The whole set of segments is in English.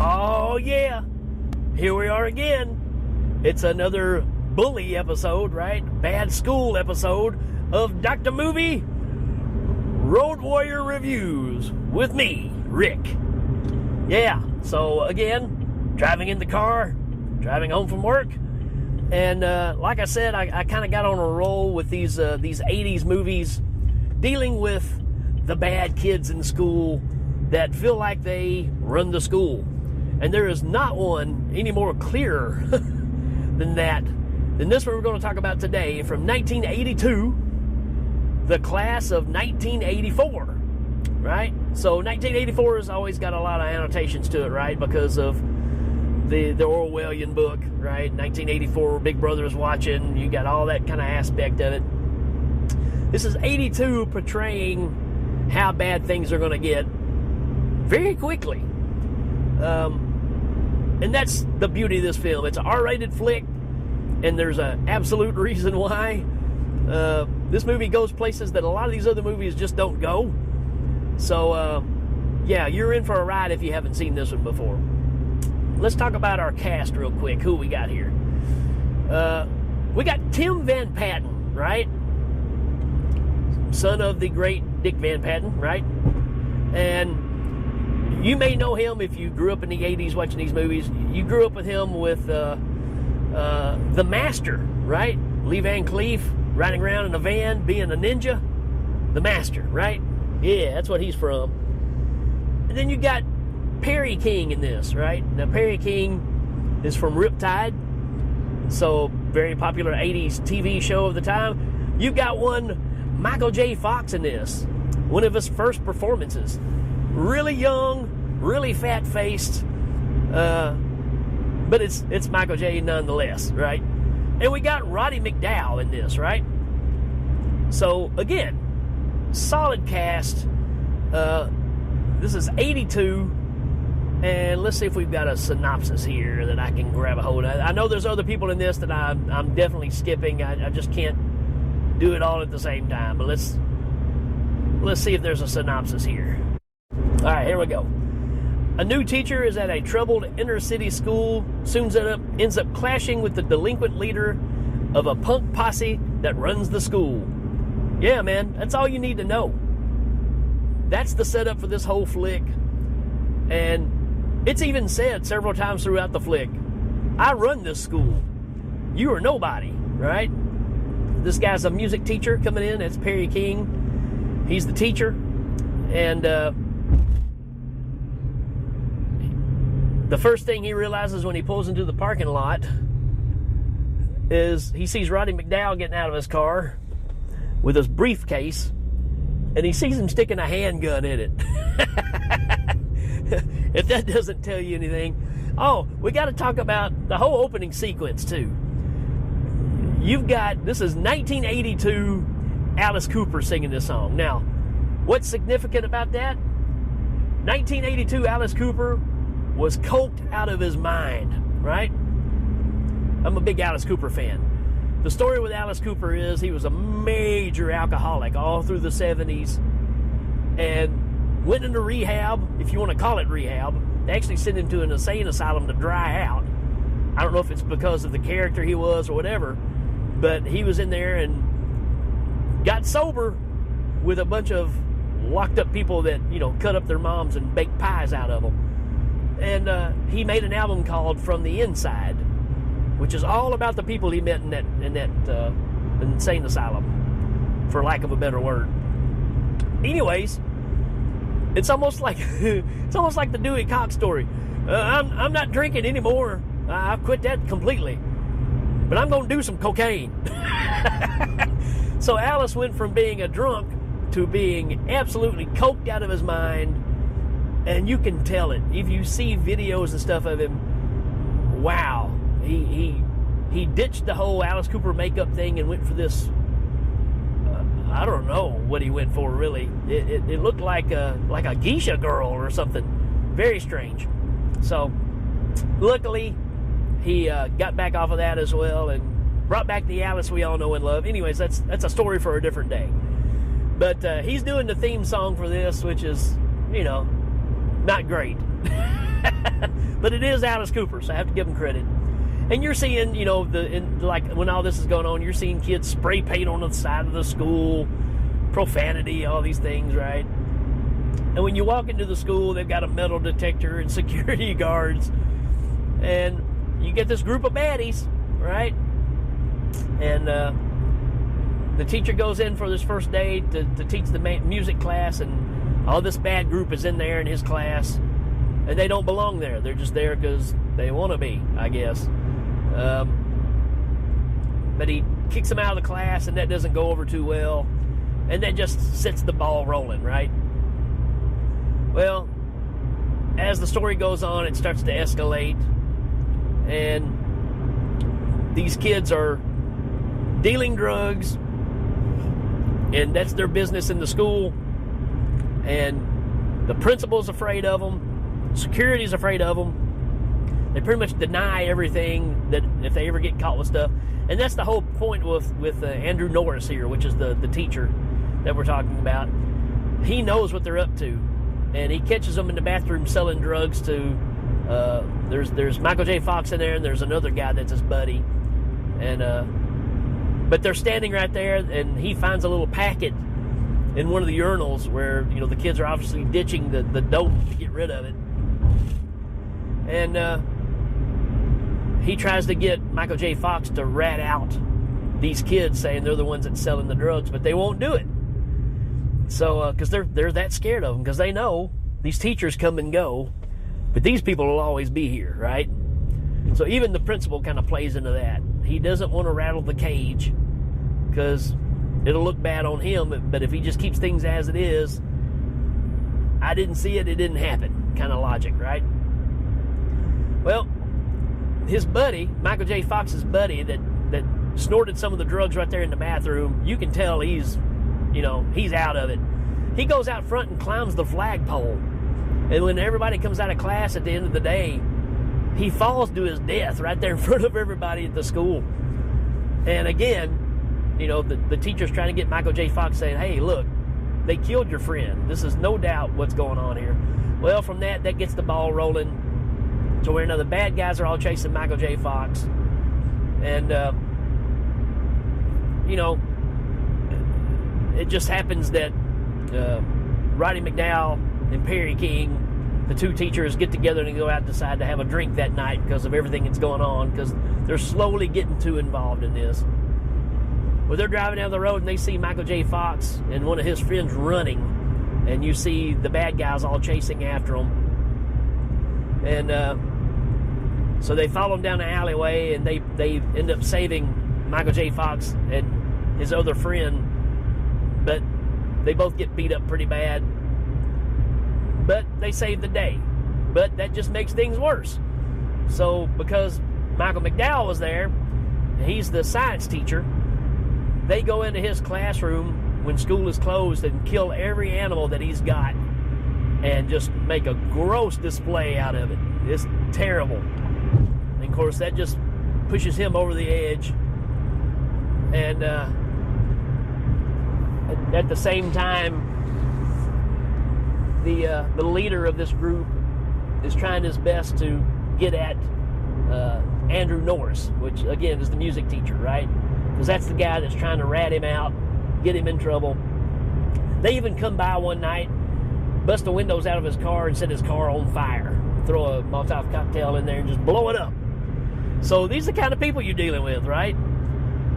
Oh yeah, here we are again. It's another bully episode, right? Bad school episode of Dr. Movie Road Warrior Reviews with me, Rick. Yeah, so again, driving in the car, driving home from work, and like I said, I kind of got on a roll with these 80s movies dealing with the bad kids in school that feel like they run the school. And there is not one any more clear than that. Than this one we're going to talk about today from 1982, the class of 1984, right? So 1984 has always got a lot of annotations to it, right? Because of the Orwellian book, right? 1984, Big Brother is watching. You got all that kind of aspect of it. This is 82 portraying how bad things are going to get very quickly. And that's the beauty of this film. It's an R-rated flick, and there's an absolute reason why. This movie goes places that a lot of these other movies just don't go. So, yeah, you're in for a ride if you haven't seen this one before. Let's talk about our cast real quick. Who we got here? We got Tim Van Patten, right? Son of the great Dick Van Patten, right? And you may know him if you grew up in the 80s watching these movies. You grew up with him with The Master, right? Lee Van Cleef riding around in a van being a ninja. The Master, right? Yeah, that's what he's from. And then you got Perry King in this, right? Now, Perry King is from Riptide, so very popular 80s TV show of the time. You've got one Michael J. Fox in this, one of his first performances. Really young, really fat-faced, but it's Michael J. nonetheless, right? And we got Roddy McDowall in this, right? So, again, solid cast. This is 82, and let's see if we've got a synopsis here that I can grab a hold of. I know there's other people in this that I'm definitely skipping. I just can't do it all at the same time, but let's see if there's a synopsis here. All right, here we go. A new teacher is at a troubled inner-city school, soon ends up clashing with the delinquent leader of a punk posse that runs the school. Yeah, man, that's all you need to know. That's the setup for this whole flick. And it's even said several times throughout the flick, I run this school. You are nobody, right? This guy's a music teacher coming in. That's Perry King. He's the teacher. And the first thing he realizes when he pulls into the parking lot is he sees Roddy McDowall getting out of his car with his briefcase, and he sees him sticking a handgun in it. If that doesn't tell you anything. Oh, we got to talk about the whole opening sequence, too. This is 1982 Alice Cooper singing this song. Now, what's significant about that? 1982 Alice Cooper was coked out of his mind, right? I'm a big Alice Cooper fan. The story with Alice Cooper is he was a major alcoholic all through the 70s and went into rehab, if you want to call it rehab. They actually sent him to an insane asylum to dry out. I don't know if it's because of the character he was or whatever, but he was in there and got sober with a bunch of locked up people that, cut up their moms and baked pies out of them. And he made an album called From the Inside, which is all about the people he met in that insane asylum, for lack of a better word. Anyways, it's almost like the Dewey Cox story. I'm not drinking anymore. I've quit that completely, but I'm going to do some cocaine. So Alice went from being a drunk to being absolutely coked out of his mind. And you can tell it. If you see videos and stuff of him, wow. He ditched the whole Alice Cooper makeup thing and went for this, I don't know what he went for, really. It looked like a geisha girl or something. Very strange. So, luckily, he got back off of that as well and brought back the Alice we all know and love. Anyways, that's a story for a different day. But he's doing the theme song for this, which is, not great. But it is Alice Cooper, so I have to give him credit. And you're seeing, you know, like when all this is going on, you're seeing kids spray paint on the side of the school, profanity, all these things, right? And when you walk into the school, they've got a metal detector and security guards. And you get this group of baddies, right? And the teacher goes in for this first day to teach the music class, and all this bad group is in there in his class. And they don't belong there. They're just there because they want to be, I guess. But he kicks them out of the class, and that doesn't go over too well. And that just sets the ball rolling, right? Well, as the story goes on, it starts to escalate. And these kids are dealing drugs, and that's their business in the school. And the principal's afraid of them. Security's afraid of them. They pretty much deny everything that if they ever get caught with stuff. And that's the whole point with Andrew Norris here, which is the teacher that we're talking about. He knows what they're up to, and he catches them in the bathroom selling drugs to. There's Michael J. Fox in there, and there's another guy that's his buddy, and but they're standing right there, and he finds a little packet in one of the urinals where, you know, the kids are obviously ditching the dope to get rid of it, and he tries to get Michael J. Fox to rat out these kids, saying they're the ones that's selling the drugs, but they won't do it. So, because they're that scared of them, because they know these teachers come and go, but these people will always be here, right? So even the principal kind of plays into that. He doesn't want to rattle the cage because it'll look bad on him, but if he just keeps things as it is, I didn't see it, it didn't happen kind of logic, right? Well, his buddy, Michael J. Fox's buddy that snorted some of the drugs right there in the bathroom, you can tell he's out of it. He goes out front and climbs the flagpole. And when everybody comes out of class at the end of the day, he falls to his death right there in front of everybody at the school. And again, you know, the teacher's trying to get Michael J. Fox, saying, hey, look, they killed your friend. This is no doubt what's going on here. Well, from that gets the ball rolling. So where now the bad guys are all chasing Michael J. Fox. And, you know, it just happens that Roddy McDowell and Perry King, the two teachers, get together and go out and decide to have a drink that night because of everything that's going on, because they're slowly getting too involved in this. Well, they're driving down the road and they see Michael J. Fox and one of his friends running, and you see the bad guys all chasing after them. And so they follow him down the alleyway, and they end up saving Michael J. Fox and his other friend, but they both get beat up pretty bad. But they save the day. But that just makes things worse. So because Michael McDowell was there, he's the science teacher, they go into his classroom when school is closed and kill every animal that he's got and just make a gross display out of it. It's terrible. And of course, that just pushes him over the edge. And at the same time, the leader of this group is trying his best to get at Andrew Norris, which again is the music teacher, right? Because that's the guy that's trying to rat him out, get him in trouble. They even come by one night, bust the windows out of his car and set his car on fire, throw a Molotov cocktail in there and just blow it up. So these are the kind of people you're dealing with, right?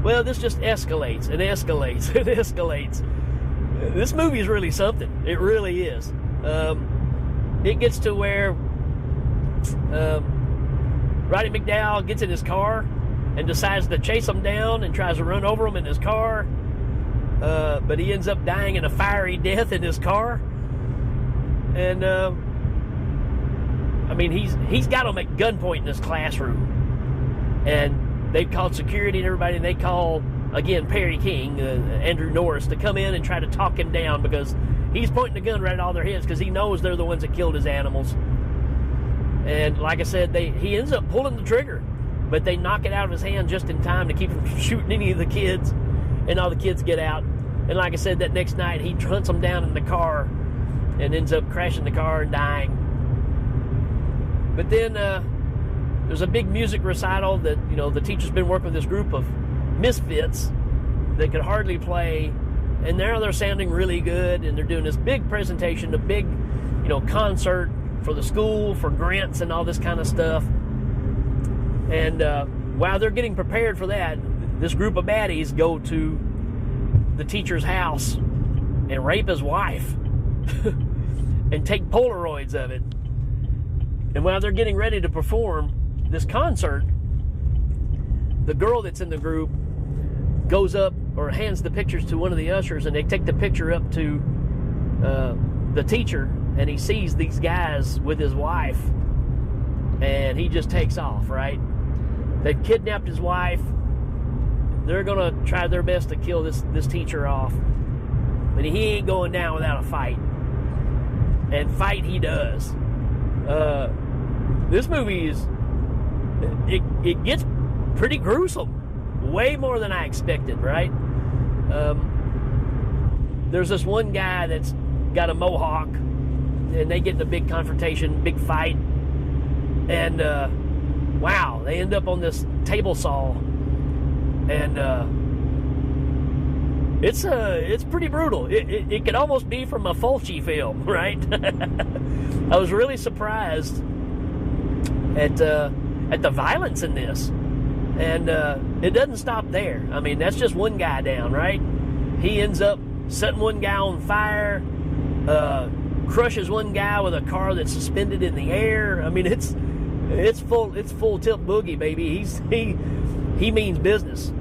Well, this just escalates and escalates and escalates. This movie is really something. It really is. It gets to where Roddy McDowell gets in his car and decides to chase them down and tries to run over them in his car. But he ends up dying in a fiery death in his car. And, I mean, he's got them at gunpoint in his classroom. And they've called security and everybody, and they call, again, Perry King, Andrew Norris, to come in and try to talk him down because he's pointing the gun right at all their heads because he knows they're the ones that killed his animals. And like I said, he ends up pulling the trigger, but they knock it out of his hand just in time to keep him from shooting any of the kids, and all the kids get out. And like I said, that next night, he hunts them down in the car and ends up crashing the car and dying. But then there's a big music recital that, you know, the teacher's been working with this group of misfits that could hardly play, and now they're sounding really good, and they're doing this big presentation, a big, you know, concert for the school, for grants and all this kind of stuff. And while they're getting prepared for that, this group of baddies go to the teacher's house and rape his wife and take Polaroids of it. And while they're getting ready to perform this concert, the girl that's in the group goes up or hands the pictures to one of the ushers, and they take the picture up to the teacher, and he sees these guys with his wife, and he just takes off, right? They've kidnapped his wife. They're going to try their best to kill this teacher off, but he ain't going down without a fight. And fight he does. This movie is, it gets pretty gruesome. Way more than I expected, right? There's this one guy that's got a mohawk, and they get in a big confrontation, big fight, and wow, they end up on this table saw, and it's pretty brutal. It could almost be from a Fulci film, right? I was really surprised at the violence in this, and it doesn't stop there. I mean, that's just one guy down, right? He ends up setting one guy on fire, crushes one guy with a car that's suspended in the air. I mean, it's full tilt boogie, baby. He means business.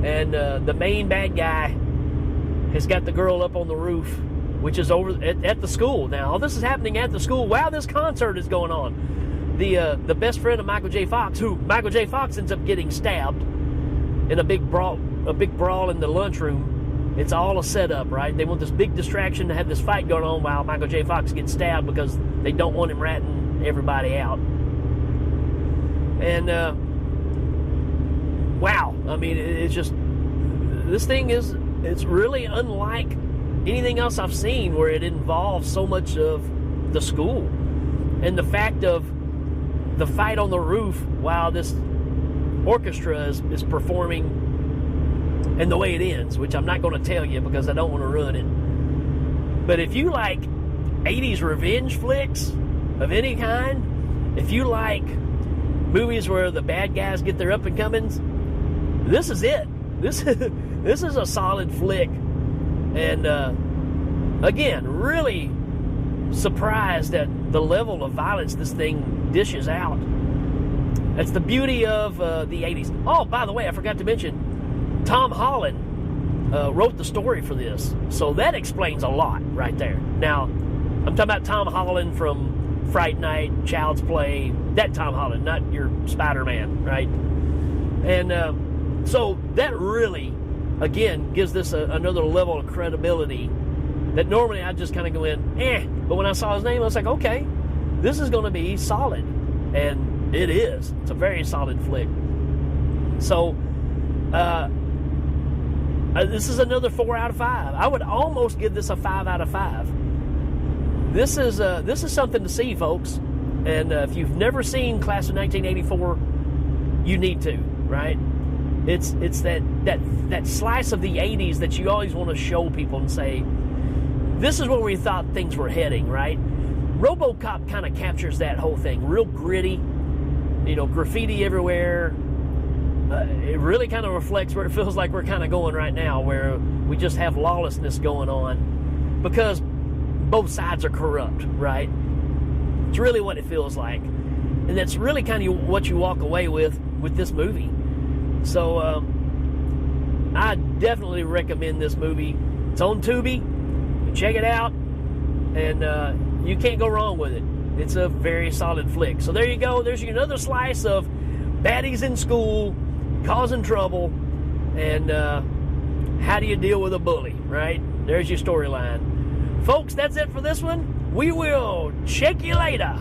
And the main bad guy has got the girl up on the roof, which is over at the school. Now, all this is happening at the school while this concert is going on. The best friend of Michael J. Fox, who Michael J. Fox ends up getting stabbed in a big brawl in the lunchroom. It's all a setup, right? They want this big distraction to have this fight going on while Michael J. Fox gets stabbed because they don't want him ratting everybody out. And wow, I mean, it's just, this thing it's really unlike anything else I've seen where it involves so much of the school. And the fact of the fight on the roof while this orchestra is performing, and the way it ends, which I'm not going to tell you because I don't want to ruin it. But if you like 80s revenge flicks of any kind, if you like movies where the bad guys get their up and comings, this is it. This is a solid flick. And again, really surprised at the level of violence this thing dishes out. That's the beauty of the 80s. Oh, by the way, I forgot to mention, Tom Holland wrote the story for this, so that explains a lot right there. Now, I'm talking about Tom Holland from Fright Night, Child's Play, that Tom Holland, not your Spider-Man, right? And so that really, again, gives this another level of credibility that normally I just kind of go in, but when I saw his name, I was like, okay, this is going to be solid, and it is. It's a very solid flick. So, this is another 4 out of 5. I would almost give this a 5 out of 5. This is something to see, folks. And if you've never seen Class of 1984, you need to, right? It's that slice of the 80s that you always want to show people and say, this is where we thought things were heading, right? RoboCop kind of captures that whole thing, real gritty, graffiti everywhere. It really kind of reflects where it feels like we're kind of going right now, where we just have lawlessness going on because both sides are corrupt, right? It's really what it feels like. And that's really kind of what you walk away with this movie. So I definitely recommend this movie. It's on Tubi. Check it out. And you can't go wrong with it. It's a very solid flick. So there you go. There's another slice of baddies in school causing trouble, and how do you deal with a bully, right? There's your storyline. Folks, that's it for this one. We will check you later.